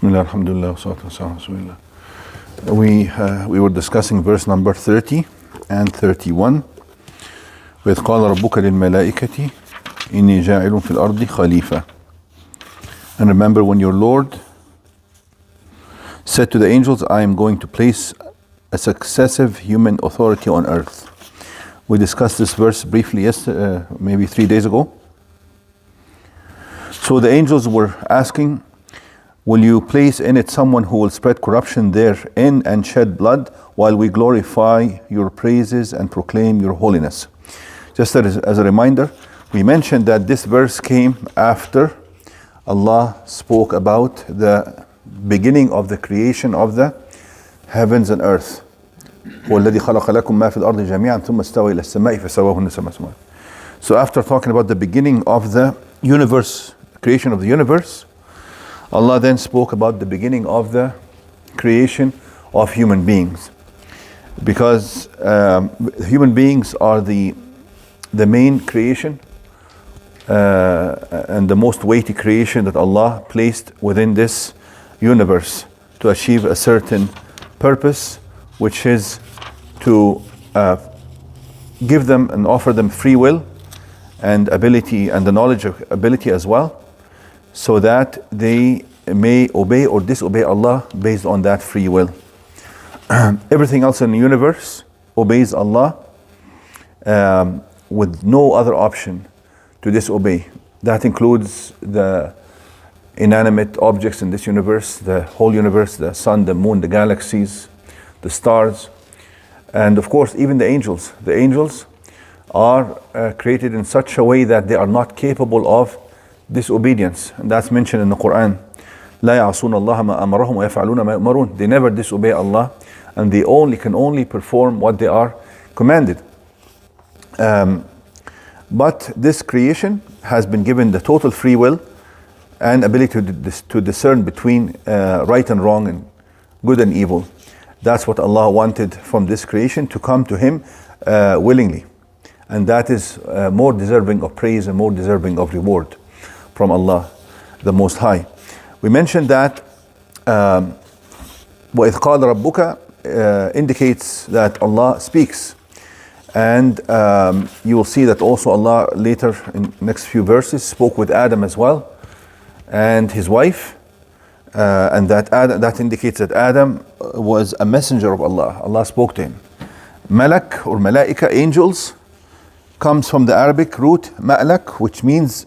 Bismillah, alhamdulillah, salatu wassalamu ala rasulillah. We were discussing verse number 30 and 31 with قال ربك للملائكة إني جاعل في الأرض خليفة. And remember when your Lord said to the angels, I am going to place a successive human authority on earth. We discussed this verse briefly yesterday, maybe 3 days ago. So the angels were asking, will you place in it someone who will spread corruption therein and shed blood while we glorify your praises and proclaim your holiness? Just as a reminder, we mentioned that this verse came after Allah spoke about the beginning of the creation of the heavens and earth. هو الذي خلق لكم ما في الأرض جميعا ثم استوى إلى السماء فسواهن سبع سماوات. So after talking about the beginning of the universe, creation of the universe, Allah then spoke about the beginning of the creation of human beings, because human beings are the main creation and the most weighty creation that Allah placed within this universe to achieve a certain purpose, which is to give them and offer them free will and ability and the knowledge of ability as well, so that they may obey or disobey Allah based on that free will. Everything else in the universe obeys Allah with no other option to disobey. That includes the inanimate objects in this universe, the whole universe, the sun, the moon, the galaxies, the stars, and of course even the angels. The angels are created in such a way that they are not capable of disobedience, and that's mentioned in the Quran. لا يعصون الله ما أمرهم ويفعلون ما يؤمرون. They never disobey Allah, and they can only perform what they are commanded. But this creation has been given the total free will and ability to discern between right and wrong and good and evil. That's what Allah wanted from this creation, to come to Him willingly, and that is more deserving of praise and more deserving of reward from Allah the Most High. We mentioned that وَإِذْ قَالَ رَبُّكَ indicates that Allah speaks, and you will see that also Allah later in next few verses spoke with Adam as well and his wife, and that indicates that Adam was a messenger of Allah. Allah spoke to him. Malak or Malaika, angels, comes from the Arabic root ma'lak, which means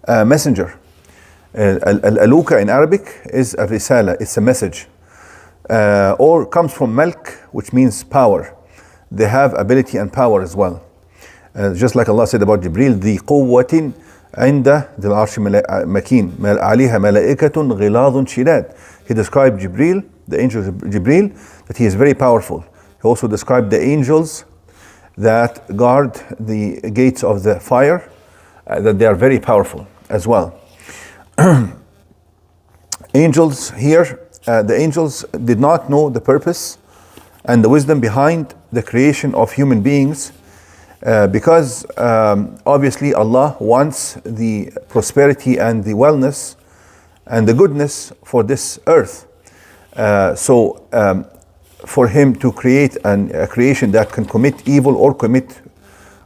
messenger. Al-aluka in Arabic is a risala, it's a message, or comes from malk, which means power. They have ability and power as well, just like Allah said about Jibril, ذي قوة عند ذي العرش مكين عليها ملائكة غلاظ شداد. He described Jibril, the angel Jibril, that he is very powerful. He also described the angels that guard the gates of the fire, that they are very powerful as well. Angels here, the angels did not know the purpose and the wisdom behind the creation of human beings, because obviously Allah wants the prosperity and the wellness and the goodness for this earth. So for Him to create a creation that can commit evil or commit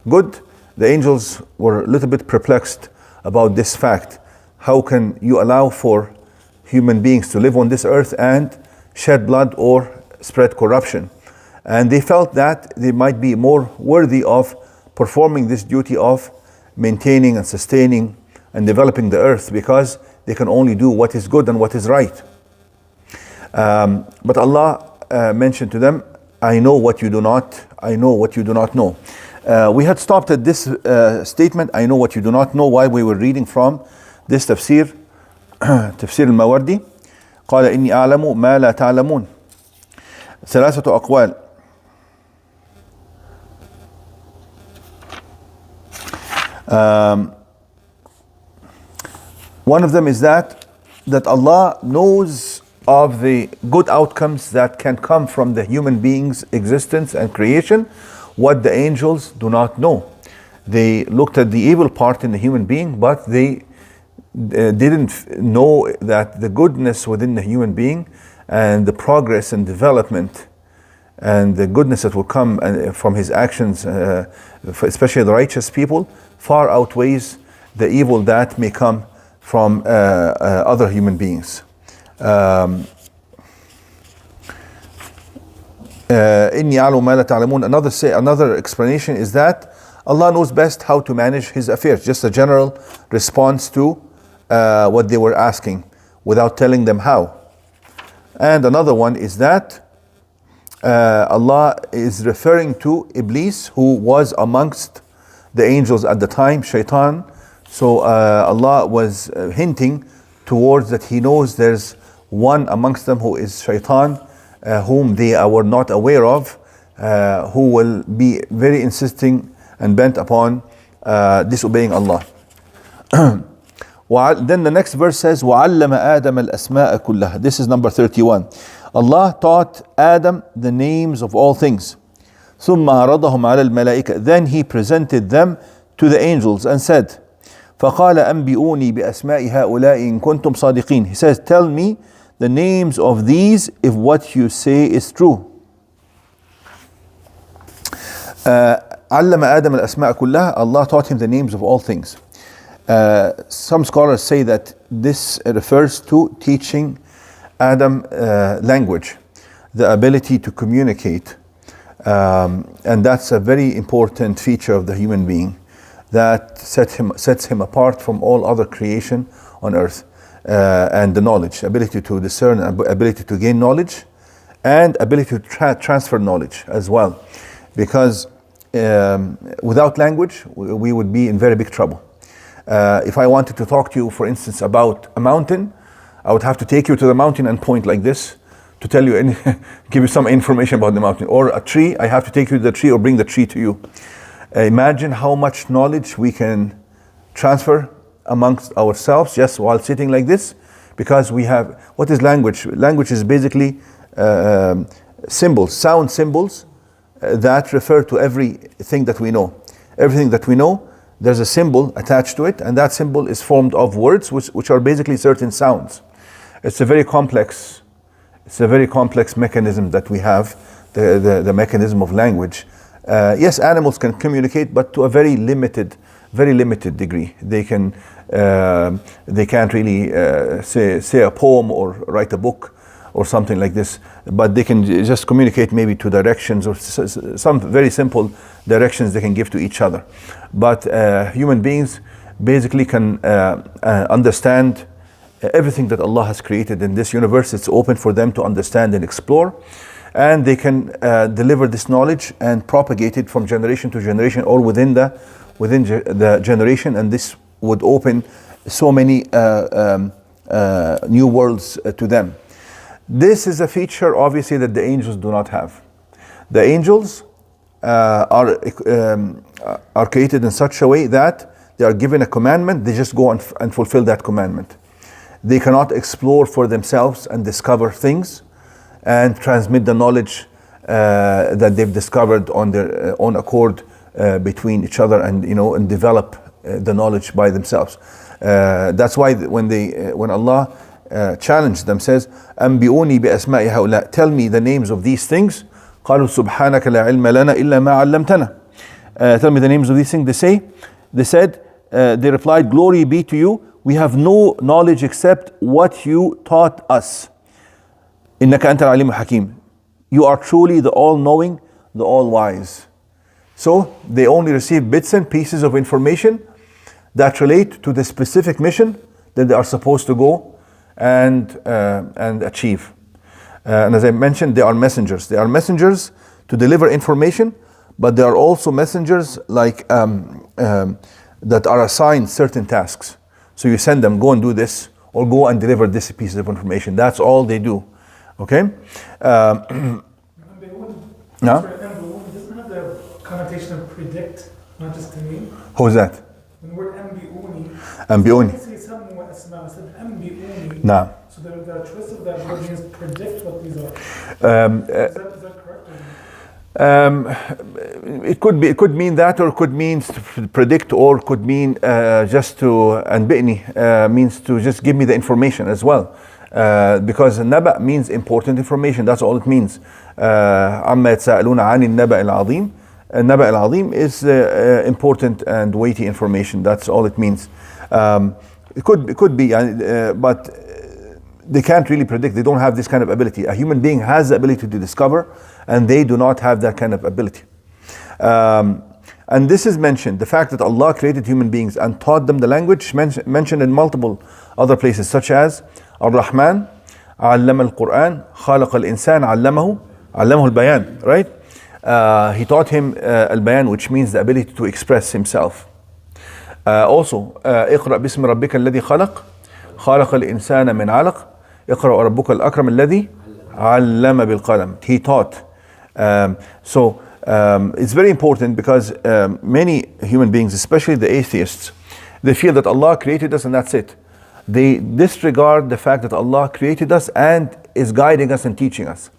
good, the angels were a little bit perplexed about this fact. How can you allow for human beings to live on this earth and shed blood or spread corruption? And they felt that they might be more worthy of performing this duty of maintaining and sustaining and developing the earth, because they can only do what is good and what is right. But Allah mentioned to them, I know what you do not know. We had stopped at this statement, I know what you do not know, while we were reading from this tafsir, تفسير الماوردي. قال إني أعلم ما لا تعلمون. ثلاثة أقوال. One of them is that Allah knows of the good outcomes that can come from the human being's existence and creation, what the angels do not know. They looked at the evil part in the human being, but they didn't know that the goodness within the human being and the progress and development and the goodness that will come from his actions, especially the righteous people, far outweighs the evil that may come from other human beings. إني أعلم ما لا تعلمون. Another explanation is that Allah knows best how to manage His affairs. Just a general response to what they were asking, without telling them how. And another one is that Allah is referring to Iblis, who was amongst the angels at the time, Shaitan. So Allah was hinting towards that He knows there's one amongst them who is Shaitan, whom they were not aware of, who will be very insisting and bent upon disobeying Allah. Then the next verse says, وَعَلَّمَ آدَمَ الْأَسْمَاءَ كُلَّهَا. This is number 31. Allah taught Adam the names of all things. ثُمَّ عَرَضَهُمْ عَلَى الْمَلَائِكَةِ. Then He presented them to the angels and said, فَقَالَ أَنْبِئُونِي بِأَسْمَاءِ هَؤُلَاءِ إِن كُنْتُمْ صَادِقِينَ. He says, tell me the names of these if what you say is true. عَلَّمَ آدَمَ الْأَسْمَاءَ كُلَّهَا. Allah taught him the names of all things. Some scholars say that this refers to teaching Adam language, the ability to communicate, and that's a very important feature of the human being that sets him apart from all other creation on earth. And the knowledge, ability to discern, ability to gain knowledge, and ability to transfer knowledge as well, because without language we would be in very big trouble. If I wanted to talk to you, for instance, about a mountain, I would have to take you to the mountain and point like this to tell you give you some information about the mountain. Or a tree, I have to take you to the tree or bring the tree to you. Imagine how much knowledge we can transfer amongst ourselves just while sitting like this, because we have, what is language? Language is basically symbols, sound symbols that refer to everything that we know. Everything that we know, there's a symbol attached to it, and that symbol is formed of words which are basically certain sounds. It's a very complex mechanism that we have, the mechanism of language. Yes, animals can communicate, but to a very limited degree. They can't really say a poem or write a book or something like this, but they can just communicate maybe to directions or some very simple directions they can give to each other. But human beings basically can understand everything that Allah has created in this universe. It's open for them to understand and explore, and they can deliver this knowledge and propagate it from generation to generation or within the generation, and this would open so many new worlds to them. This is a feature, obviously, that the angels do not have. The angels are created in such a way that they are given a commandment, they just go and fulfill that commandment. They cannot explore for themselves and discover things and transmit the knowledge that they've discovered on their own accord between each other, and develop the knowledge by themselves. That's why when Allah challenged them, says, أنبئوني بأسماء هؤلاء. Tell me the names of these things. قالوا سبحانك لا علم لنا إلا ما علمتنا. Tell me the names of these things. They replied, glory be to you, we have no knowledge except what you taught us. إنك أنت العليم الحكيم. You are truly the all-knowing, the all-wise. So they only receive bits and pieces of information that relate to the specific mission that they are supposed to go and achieve. And as I mentioned, they are messengers. They are messengers to deliver information, but they are also messengers that are assigned certain tasks. So you send them, go and do this, or go and deliver this piece of information. That's all they do. Okay? No? Doesn't have the connotation of predict, not just to name. Who's that? The word أنبئوني. أنبئوني. Say something what اسمع. Said أنبئوني. No. So the twist of that word means predict what these are. Is that correct? Um, it could mean that, or it could mean to predict, or could mean just to anbi'ni, means to just give me the information as well. Because naba means important information. That's all it means. عما يتساءلون عن النبأ العظيم. النبأ العظيم is important and weighty information. That's all it means. It could be, but they can't really predict. They don't have this kind of ability. A human being has the ability to discover, and they do not have that kind of ability. And this is mentioned, the fact that Allah created human beings and taught them the language, mentioned in multiple other places, such as Ar-Rahman, علم القرآن, خلق الإنسان, علمه البيان, right? He taught him al-bayan, which means the ability to express himself. Also, اقرأ باسم ربك الذي خلق الإنسان من علق, اقرأ ربك الأكرم الذي علم بالقلم. He taught. So it's very important, because many human beings, especially the atheists, they feel that Allah created us and that's it. They disregard the fact that Allah created us and is guiding us and teaching us.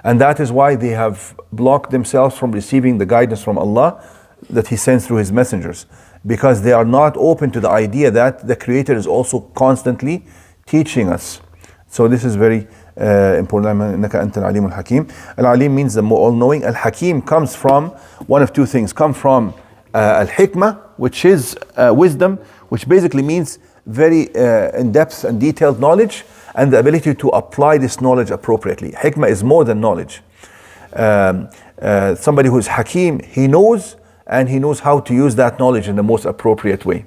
And that is why they have blocked themselves from receiving the guidance from Allah that He sends through His messengers, because they are not open to the idea that the Creator is also constantly teaching us. So this is very important. إنك أنت العليم الحكيم. Al-Alim means the all-knowing. Al-Hakim comes from one of two things. Come from Al-Hikmah, which is wisdom, which basically means very in-depth and detailed knowledge, and the ability to apply this knowledge appropriately. Hikmah is more than knowledge. Somebody who is Hakim, he knows, and he knows how to use that knowledge in the most appropriate way.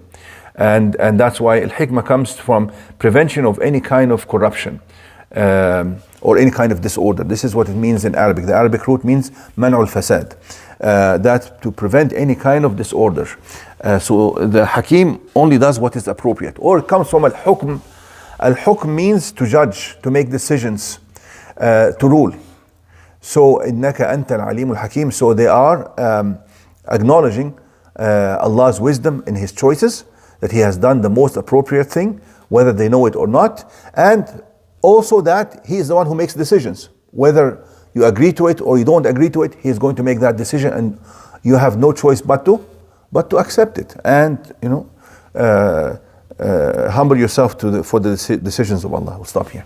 And that's why Al-Hikmah comes from prevention of any kind of corruption or any kind of disorder. This is what it means in Arabic. The Arabic root means man'ul fasad, that to prevent any kind of disorder. So the Hakim only does what is appropriate. Or it comes from Al-Hukm. Al-Hukm means to judge, to make decisions, to rule. So إنك أنت العليم الحكيم. So they are acknowledging Allah's wisdom in His choices, that He has done the most appropriate thing, whether they know it or not, and also that He is the one who makes decisions. Whether you agree to it or you don't agree to it, He is going to make that decision, and you have no choice but to accept it, and humble yourself for the decisions of Allah. We'll stop here.